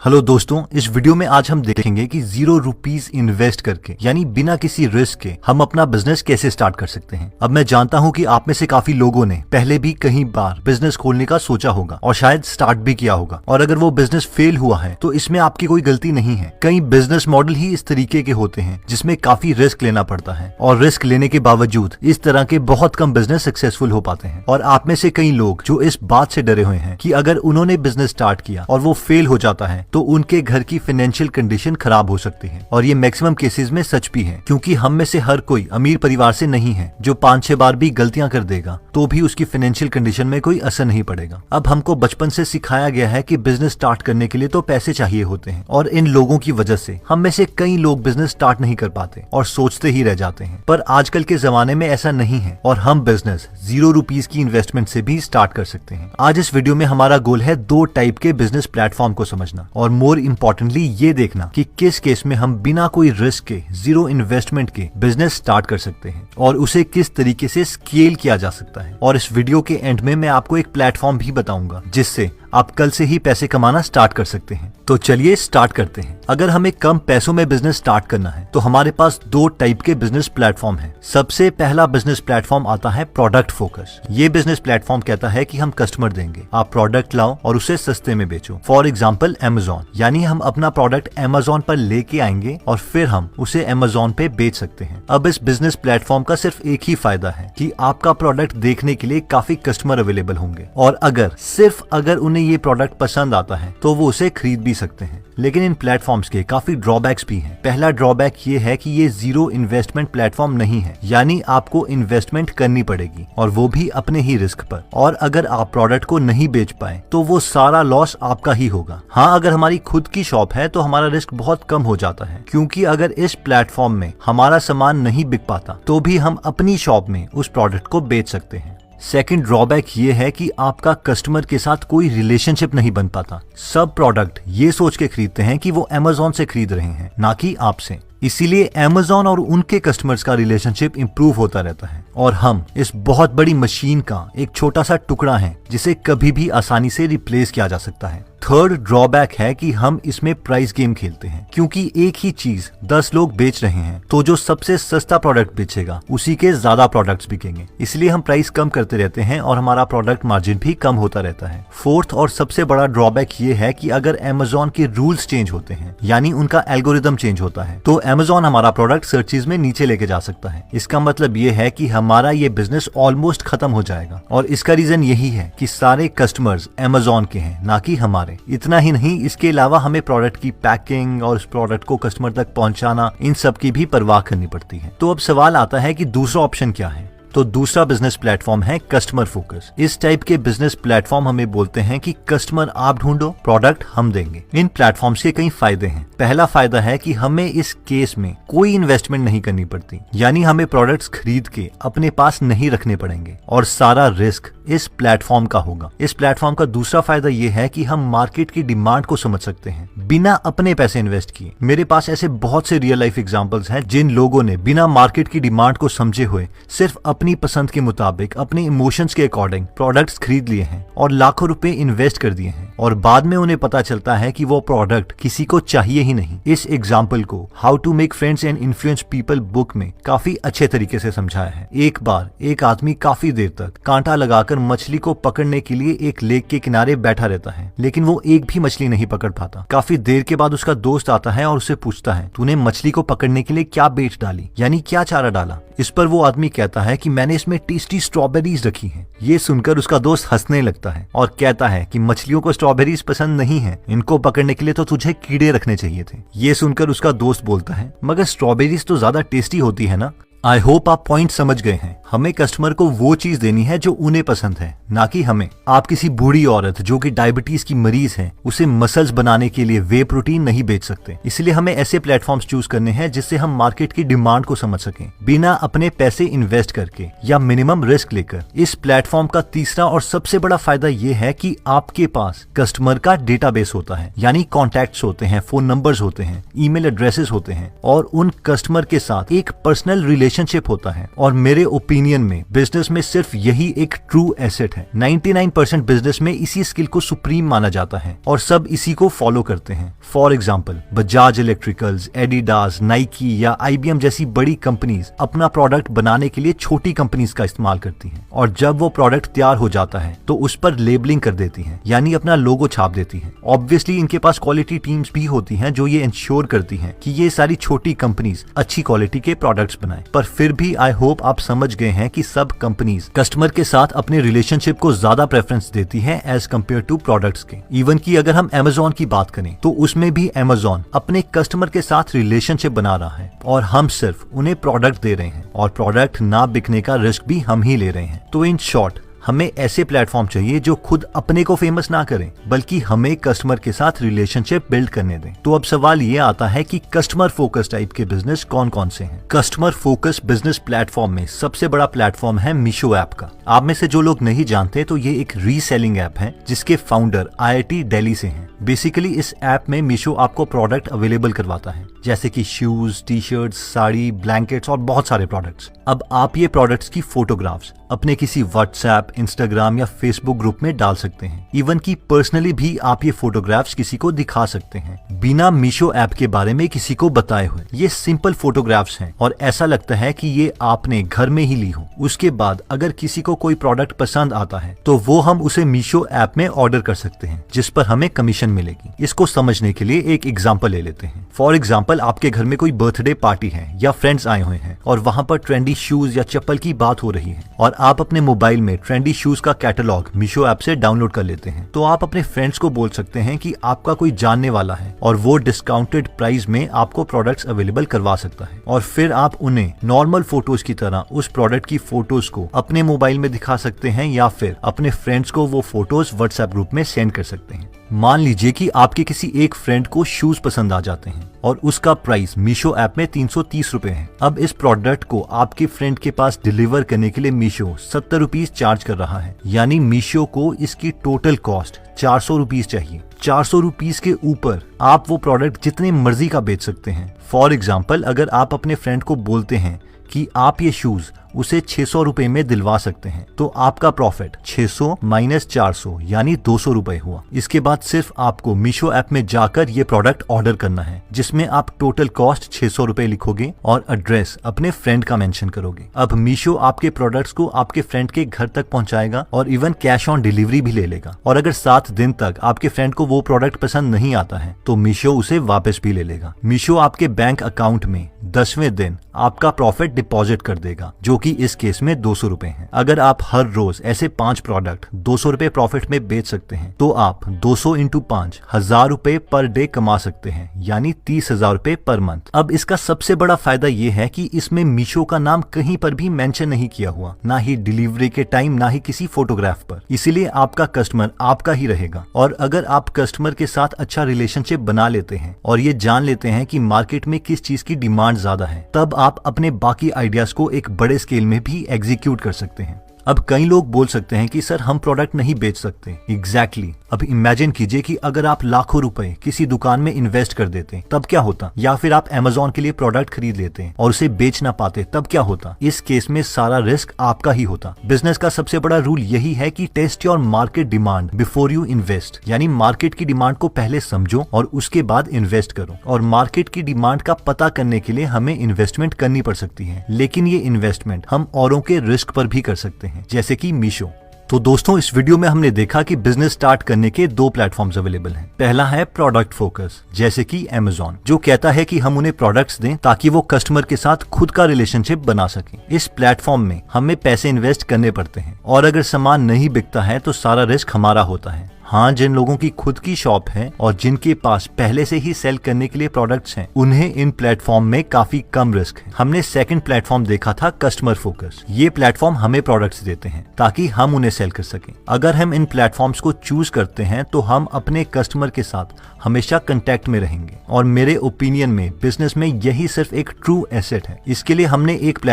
Hello दोस्तों, इस video में आज हम देखेंगे कि ₹0 इन्वेस्ट करके यानी बिना किसी रिस्क के हम अपना बिजनेस कैसे स्टार्ट कर सकते हैं। अब मैं जानता हूं कि आप में से काफी लोगों ने पहले भी कई बार बिजनेस खोलने का सोचा होगा और शायद स्टार्ट भी किया होगा, और अगर वो बिजनेस फेल हुआ है तो इसमें आपकी कोई गलती नहीं है। कई बिजनेस मॉडल ही इस तरीके के होते हैं जिसमें काफी रिस्क लेना पड़ता है, और रिस्क लेने के बावजूद इस तरह के बहुत कम बिजनेस सक्सेसफुल हो पाते हैं। और आप में से कई लोग जो इस बात से डरे हुए हैं कि अगर उन्होंने बिजनेस स्टार्ट किया और वो फेल हो जाता है तो उनके घर की फाइनेंशियल कंडीशन खराब हो सकती है। और ये मैक्सिमम केसेस में सच भी है, क्योंकि हम में से हर कोई अमीर परिवार से नहीं है जो 5-6 बार भी गलतियां कर देगा तो भी उसकी फाइनेंशियल कंडीशन में कोई असर नहीं पड़ेगा। अब हमको बचपन से सिखाया गया है कि बिजनेस स्टार्ट करने के लिए तो पैसे चाहिए होते हैं, और इन लोगों की वजह से हम में से कई लोग बिजनेस स्टार्ट नहीं कर पाते और सोचते ही रह जाते हैं। पर आजकल के जमाने में ऐसा नहीं है और हम बिजनेस ₹0 की इन्वेस्टमेंट से भी स्टार्ट कर सकते हैं। आज इस वीडियो में हमारा गोल है 2 टाइप के बिजनेस प्लेटफॉर्म को समझना, और मोर इम्पोर्टेंटली ये देखना कि किस केस में हम बिना कोई रिस्क के जीरो इन्वेस्टमेंट के बिजनेस स्टार्ट कर सकते हैं और उसे किस तरीके से स्केल किया जा सकता है। और इस वीडियो के एंड में मैं आपको एक प्लेटफॉर्म भी बताऊंगा जिससे आप कल से ही पैसे कमाना स्टार्ट कर सकते हैं। तो चलिए स्टार्ट करते हैं। अगर हमें कम पैसों में बिजनेस स्टार्ट करना है तो हमारे पास 2 टाइप के बिजनेस प्लेटफॉर्म हैं। सबसे पहला बिजनेस प्लेटफॉर्म आता है प्रोडक्ट फोकस। ये बिजनेस प्लेटफॉर्म कहता है कि हम कस्टमर देंगे, आप प्रोडक्ट लाओ और उसे सस्ते में बेचो। फॉर एग्जाम्पल Amazon, यानी हम अपना प्रोडक्ट Amazon पर लेके आएंगे और फिर हम उसे Amazon पे बेच सकते हैं। अब इस बिजनेस प्लेटफॉर्म का सिर्फ एक ही फायदा है कि आपका प्रोडक्ट देखने के लिए काफी कस्टमर अवेलेबल होंगे, और अगर उन्हें ये प्रोडक्ट पसंद आता है तो वो उसे खरीद भी सकते हैं। लेकिन इन प्लेटफॉर्म्स के काफी ड्रॉबैक्स भी हैं। पहला ड्रॉबैक ये है कि ये जीरो इन्वेस्टमेंट प्लेटफॉर्म नहीं है, यानी आपको इन्वेस्टमेंट करनी पड़ेगी और वो भी अपने ही रिस्क पर। और अगर आप प्रोडक्ट को नहीं बेच पाए तो वो सारा लॉस आपका ही होगा। हाँ, अगर हमारी खुद की शॉप है तो हमारा रिस्क बहुत कम हो जाता है, क्योंकि अगर इस प्लेटफॉर्म में हमारा सामान नहीं बिक पाता तो भी हम अपनी शॉप में उस प्रोडक्ट को बेच सकते हैं। सेकंड ड्रॉबैक ये है कि आपका कस्टमर के साथ कोई रिलेशनशिप नहीं बन पाता। सब प्रोडक्ट ये सोच के खरीदते हैं कि वो Amazon से खरीद रहे हैं, ना कि आपसे। इसीलिए Amazon और उनके कस्टमर्स का रिलेशनशिप इंप्रूव होता रहता है, और हम इस बहुत बड़ी मशीन का एक छोटा सा टुकड़ा है जिसे कभी भी आसानी से रिप्लेस किया जा सकता है। थर्ड ड्रॉबैक है कि हम इसमें प्राइस गेम खेलते हैं, क्योंकि एक ही चीज 10 लोग बेच रहे हैं तो जो सबसे सस्ता प्रोडक्ट बेचेगा उसी के ज्यादा प्रोडक्ट्स बिकेंगे। इसलिए हम प्राइस कम करते रहते हैं और हमारा प्रोडक्ट मार्जिन भी कम होता रहता है। फोर्थ और सबसे बड़ा ड्रॉबैक ये है कि अगर Amazon के रूल्स चेंज होते हैं, यानी उनका एल्गोरिदम चेंज होता है, तो Amazon हमारा प्रोडक्ट सर्चेज में नीचे लेके जा सकता है। इसका मतलब ये है कि हमारा ये बिजनेस ऑलमोस्ट खत्म हो जाएगा, और इसका रीजन यही है कि सारे कस्टमर्स Amazon के हैं, ना कि हमारे। इतना ही नहीं, इसके अलावा हमें प्रोडक्ट की पैकिंग और उस प्रोडक्ट को कस्टमर तक पहुंचाना, इन सब की भी परवाह करनी पड़ती है। तो अब सवाल आता है कि दूसरा ऑप्शन क्या है। तो दूसरा बिजनेस प्लेटफॉर्म है कस्टमर फोकस। इस टाइप के बिजनेस प्लेटफॉर्म हमें बोलते हैं कि कस्टमर आप ढूंढो, प्रोडक्ट हम देंगे। इन प्लेटफॉर्म्स के कई फायदे हैं। पहला फायदा है कि हमें इस केस में कोई इन्वेस्टमेंट नहीं करनी पड़ती, यानी हमें प्रोडक्ट्स खरीद के अपने पास नहीं रखने पड़ेंगे और सारा रिस्क इस प्लेटफॉर्म का होगा। इस प्लेटफॉर्म का दूसरा फायदा ये है कि हम मार्केट की डिमांड को समझ सकते हैं बिना अपने पैसे इन्वेस्ट किए। मेरे पास ऐसे बहुत से रियल लाइफ एग्जांपल्स हैं जिन लोगों ने बिना मार्केट की डिमांड को समझे हुए सिर्फ अपनी पसंद के मुताबिक, अपने इमोशंस के अकॉर्डिंग प्रोडक्ट्स खरीद लिए हैं और लाखों रुपए इन्वेस्ट कर दिए हैं, और बाद में उन्हें पता चलता है कि वो प्रोडक्ट किसी को चाहिए ही नहीं। इस एग्जाम्पल को how to make friends and influence people book में काफी अच्छे तरीके से समझाया है। एक बार एक आदमी काफी देर तक कांटा लगाकर मछली को पकड़ने के लिए एक लेक के किनारे बैठा रहता है, लेकिन वो एक भी मछली नहीं पकड़ पाता। काफी देर के बाद उसका दोस्त आता है और उससे पूछता है, तूने मछली को पकड़ने के लिए क्या बेट डाली, यानी क्या चारा डाला। इस पर वो आदमी कहता है कि मैंने इसमें टेस्टी स्ट्रॉबेरीज रखी हैं। ये सुनकर उसका दोस्त हंसने लगता है और कहता है कि मछलियों को स्ट्रॉबेरीज पसंद नहीं है, इनको पकड़ने के लिए तो तुझे कीड़े रखने चाहिए थे। ये सुनकर उसका दोस्त बोलता है, मगर स्ट्रॉबेरीज तो ज्यादा टेस्टी होती है ना। आई होप आप पॉइंट समझ गए हैं। हमें कस्टमर को वो चीज देनी है जो उन्हें पसंद है, ना कि हमें। आप किसी बूढ़ी औरत जो कि डायबिटीज की मरीज है उसे मसल्स बनाने के लिए वे प्रोटीन नहीं बेच सकते। इसलिए हमें ऐसे प्लेटफॉर्म्स चूज करने हैं जिससे हम मार्केट की डिमांड को समझ सकें बिना अपने पैसे इन्वेस्ट करके या मिनिमम रिस्क लेकर। इस प्लेटफॉर्म का तीसरा और सबसे बड़ा फायदा ये है कि आपके पास कस्टमर का डेटाबेस होता है, यानी कॉन्टैक्ट्स होते हैं, फोन नंबर्स होते हैं, ईमेल एड्रेसेस होते हैं, और उन कस्टमर के साथ एक पर्सनल रिलेशन रिलेशनशिप होता है और मेरे ओपिनियन में बिजनेस में सिर्फ यही एक ट्रू एसेट है। 99% बिजनेस में इसी स्किल को सुप्रीम माना जाता है और सब इसी को फॉलो करते हैं। For example Bajaj electricals, Adidas, Nike या IBM जैसी बड़ी कंपनीज अपना प्रोडक्ट बनाने के लिए छोटी कंपनीज का इस्तेमाल करती हैं और जब वो प्रोडक्ट तैयार हो जाता है तो उस पर लेबलिंग कर देती हैं, यानी अपना लोगो छाप देती हैं। ऑब्वियसली इनके पास क्वालिटी टीम्स भी होती हैं जो ये इंश्योर करती हैं कि ये सारी छोटी कंपनीज अच्छी क्वालिटी के प्रोडक्ट्स बनाएं। पर फिर भी आई होप आप समझ गए हैं कि सब कंपनीज कस्टमर के साथ अपने रिलेशनशिप को ज्यादा प्रेफरेंस देती है एज कम्पेयर टू प्रोडक्ट्स के। इवन की अगर हम Amazon की बात करें तो उसमें भी Amazon अपने कस्टमर के साथ रिलेशनशिप बना रहा है और हम सिर्फ उन्हें प्रोडक्ट दे रहे हैं और प्रोडक्ट ना बिकने का रिस्क भी हम ही ले रहे हैं। तो इन शॉर्ट हमें ऐसे प्लेटफॉर्म चाहिए जो खुद अपने को फेमस ना करें बल्कि हमें कस्टमर के साथ रिलेशनशिप बिल्ड करने दें। तो अब सवाल ये आता है कि कस्टमर फोकस टाइप के बिजनेस कौन कौन से हैं? कस्टमर फोकस बिजनेस प्लेटफॉर्म में सबसे बड़ा प्लेटफॉर्म है मीशो ऐप का। आप में से जो लोग नहीं जानते तो ये एक रीसेलिंग ऐप है जिसके फाउंडर IIT दिल्ली से हैं। बेसिकली इस ऐप में मीशो आपको प्रोडक्ट अवेलेबल करवाता है जैसे कि शूज, टी-शर्ट्स, साड़ी, ब्लैंकेट्स और बहुत सारे प्रोडक्ट्स। अब आप ये प्रोडक्ट्स की फोटोग्राफ्स अपने किसी व्हाट्सएप, इंस्टाग्राम या फेसबुक ग्रुप में डाल सकते हैं। इवन की पर्सनली भी आप ये फोटोग्राफ्स किसी को दिखा सकते हैं बिना मीशो ऐप के बारे में किसी को बताए हुए। ये सिंपल फोटोग्राफ्स हैं और ऐसा लगता है कि ये आपने घर में ही ली हो। उसके बाद अगर किसी को कोई प्रोडक्ट पसंद आता है तो वो हम उसे मीशो ऐप में ऑर्डर कर सकते हैं जिस पर हमें कमीशन मिलेगी। इसको समझने के लिए एक एग्जाम्पल ले लेते हैं। फॉर एग्जाम्पल आपके घर में कोई बर्थडे पार्टी है या फ्रेंड्स आए हुए हैं और वहाँ पर ट्रेंडी शूज या चप्पल की बात हो रही है और आप अपने मोबाइल में ट्रेंडी शूज का कैटलॉग मीशो ऐप से डाउनलोड कर लेते हैं। तो आप अपने फ्रेंड्स को बोल सकते हैं कि आपका कोई जानने वाला है और वो डिस्काउंटेड प्राइस में आपको प्रोडक्ट्स अवेलेबल करवा सकता है और फिर आप उन्हें नॉर्मल फोटोज की तरह उस प्रोडक्ट की फोटोज को अपने मोबाइल में दिखा सकते हैं या फिर अपने फ्रेंड्स को वो फोटोज व्हाट्सएप ग्रुप में सेंड कर सकते हैं। मान लीजिए कि आपके किसी एक फ्रेंड को शूज पसंद आ जाते हैं और उसका प्राइस मीशो ऐप में 330 रुपए है। अब इस प्रोडक्ट को आपके फ्रेंड के पास डिलीवर करने के लिए मीशो 70 रुपीज चार्ज कर रहा है, यानी मीशो को इसकी टोटल कॉस्ट 400 रुपीज चाहिए। 400 रुपीज के ऊपर आप वो प्रोडक्ट जितने मर्जी का बेच सकते हैं। फॉर एग्जाम्पल अगर आप अपने फ्रेंड को बोलते हैं कि आप ये शूज उसे 600 रुपए में दिलवा सकते हैं तो आपका प्रॉफिट 600 माइनस 400 यानी 200 रुपए हुआ। इसके बाद सिर्फ आपको मीशो ऐप में जाकर ये प्रोडक्ट ऑर्डर करना है जिसमें आप टोटल कॉस्ट 600 रुपए लिखोगे और एड्रेस अपने फ्रेंड का मेंशन करोगे। अब मीशो आपके प्रोडक्ट्स को आपके फ्रेंड के घर तक पहुंचाएगा और इवन कैश ऑन डिलीवरी भी ले लेगा और अगर 7 दिन तक आपके फ्रेंड को वो प्रोडक्ट पसंद नहीं आता है तो मीशो उसे वापस भी ले लेगा। मीशो आपके बैंक अकाउंट में 10वें दिन आपका प्रॉफिट डिपॉजिट कर देगा जो कि इस केस में 200 रुपए है। अगर आप हर रोज ऐसे 5 प्रोडक्ट 200 रुपए प्रॉफिट में बेच सकते हैं तो आप 200 इंटू 5 1000 रुपए पर डे कमा सकते हैं, यानी 30,000 रुपए पर मंथ। अब इसका सबसे बड़ा फायदा ये है कि इसमें मीशो का नाम कहीं पर भी मेंशन नहीं किया हुआ, ना ही डिलीवरी के टाइम ना ही किसी फोटोग्राफ पर। इसीलिए आपका कस्टमर आपका ही रहेगा और अगर आप कस्टमर के साथ अच्छा रिलेशनशिप बना लेते हैं और ये जान लेते हैं कि मार्केट में किस चीज की डिमांड ज्यादा है, तब आप अपने बाकी आइडियाज को एक बड़े स्केल में भी एग्जीक्यूट कर सकते हैं। अब कई लोग बोल सकते हैं कि सर हम प्रोडक्ट नहीं बेच सकते। एग्जैक्टली। अब इमेजिन कीजिए कि अगर आप लाखों रुपए किसी दुकान में इन्वेस्ट कर देते तब क्या होता, या फिर आप Amazon के लिए प्रोडक्ट खरीद लेते और उसे बेच ना पाते तब क्या होता। इस केस में सारा रिस्क आपका ही होता। बिजनेस का सबसे बड़ा रूल यही है कि test your market demand before you invest, यानी मार्केट की डिमांड को पहले समझो और उसके बाद इन्वेस्ट करो। और मार्केट की डिमांड का पता करने के लिए हमें इन्वेस्टमेंट करनी पड़ सकती है, लेकिन ये इन्वेस्टमेंट हम औरों के रिस्क पर भी कर सकते हैं जैसे कि मीशो। तो दोस्तों इस वीडियो में हमने देखा कि बिजनेस स्टार्ट करने के 2 प्लेटफॉर्म्स अवेलेबल हैं। पहला है प्रोडक्ट फोकस जैसे कि Amazon, जो कहता है कि हम उन्हें प्रोडक्ट्स दें ताकि वो कस्टमर के साथ खुद का रिलेशनशिप बना सकें। इस प्लेटफॉर्म में हमें पैसे इन्वेस्ट करने पड़ते हैं और अगर सामान नहीं बिकता है तो सारा रिस्क हमारा होता है। हाँ, जिन लोगों की खुद की शॉप है और जिनके पास पहले से ही सेल करने के लिए प्रोडक्ट्स हैं, उन्हें इन प्लेटफॉर्म में काफी कम रिस्क है। हमने सेकंड प्लेटफॉर्म देखा था कस्टमर फोकस। ये प्लेटफॉर्म हमें प्रोडक्ट्स देते हैं ताकि हम उन्हें सेल कर सकें। अगर हम इन प्लेटफॉर्म्स को चूज करते हैं तो हम अपने कस्टमर के साथ हमेशा कांटेक्ट में रहेंगे और मेरे ओपिनियन में बिजनेस में यही सिर्फ एक ट्रू एसेट है। इसके लिए हमने एक प्लेटफॉर्म